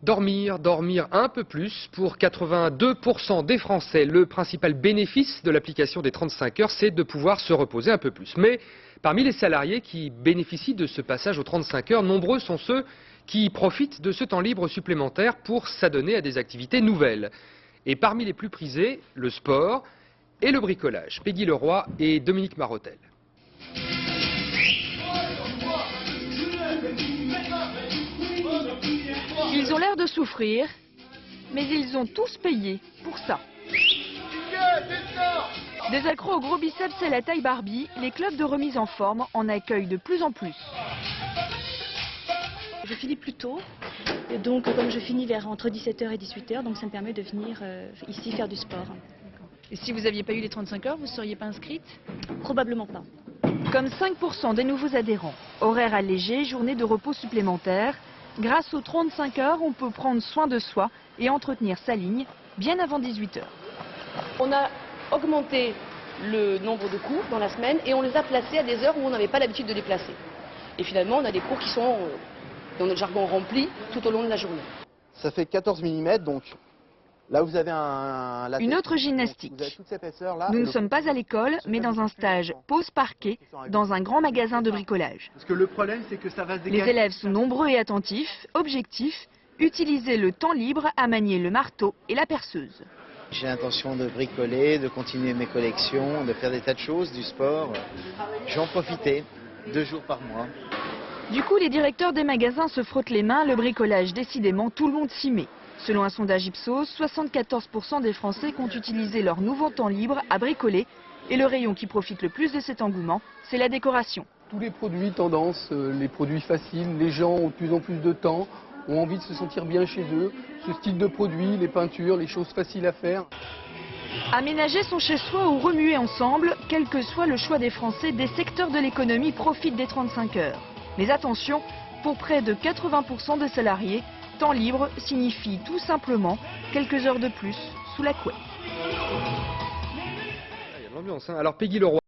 Dormir, dormir un peu plus. Pour 82% des Français, le principal bénéfice de l'application des 35 heures, c'est de pouvoir se reposer un peu plus. Mais parmi les salariés qui bénéficient de ce passage aux 35 heures, nombreux sont ceux qui profitent de ce temps libre supplémentaire pour s'adonner à des activités nouvelles. Et parmi les plus prisés, le sport et le bricolage. Peggy Leroy et Dominique Marotel. Ils ont l'air de souffrir, mais ils ont tous payé pour ça. Des accros au gros biceps et à la taille Barbie, les clubs de remise en forme en accueillent de plus en plus. Je finis plus tôt, et donc comme je finis vers entre 17h et 18h, donc ça me permet de venir ici faire du sport. Et si vous n'aviez pas eu les 35 heures, vous ne seriez pas inscrite? Probablement pas. Comme 5% des nouveaux adhérents. Horaire allégé, journée de repos supplémentaire. Grâce aux 35 heures, on peut prendre soin de soi et entretenir sa ligne bien avant 18h. On a augmenté le nombre de cours dans la semaine et on les a placés à des heures où on n'avait pas l'habitude de les placer. Et finalement, on a des cours qui sont, dans notre jargon, remplis tout au long de la journée. Ça fait 14 mm, donc là vous avez Une autre gymnastique. Nous ne sommes pas à l'école, mais dans un stage pause parquet, dans un grand magasin de bricolage. Parce que le problème, c'est que ça va se décaler. Les élèves sont nombreux et attentifs. Objectif, utiliser le temps libre à manier le marteau et la perceuse. J'ai l'intention de bricoler, de continuer mes collections, de faire des tas de choses, du sport. Je vais en profiter 2 jours par mois. Du coup, les directeurs des magasins se frottent les mains. Le bricolage, décidément, tout le monde s'y met. Selon un sondage Ipsos, 74% des Français comptent utiliser leur nouveau temps libre à bricoler. Et le rayon qui profite le plus de cet engouement, c'est la décoration. Tous les produits tendance, les produits faciles, les gens ont de plus en plus de temps, ont envie de se sentir bien chez eux. Ce style de produits, les peintures, les choses faciles à faire. Aménager son chez-soi ou remuer ensemble, quel que soit le choix des Français, des secteurs de l'économie profitent des 35 heures. Mais attention, pour près de 80% des salariés, temps libre signifie tout simplement quelques heures de plus sous la couette. Il y a de l'ambiance, hein. Alors Peggy Leroy.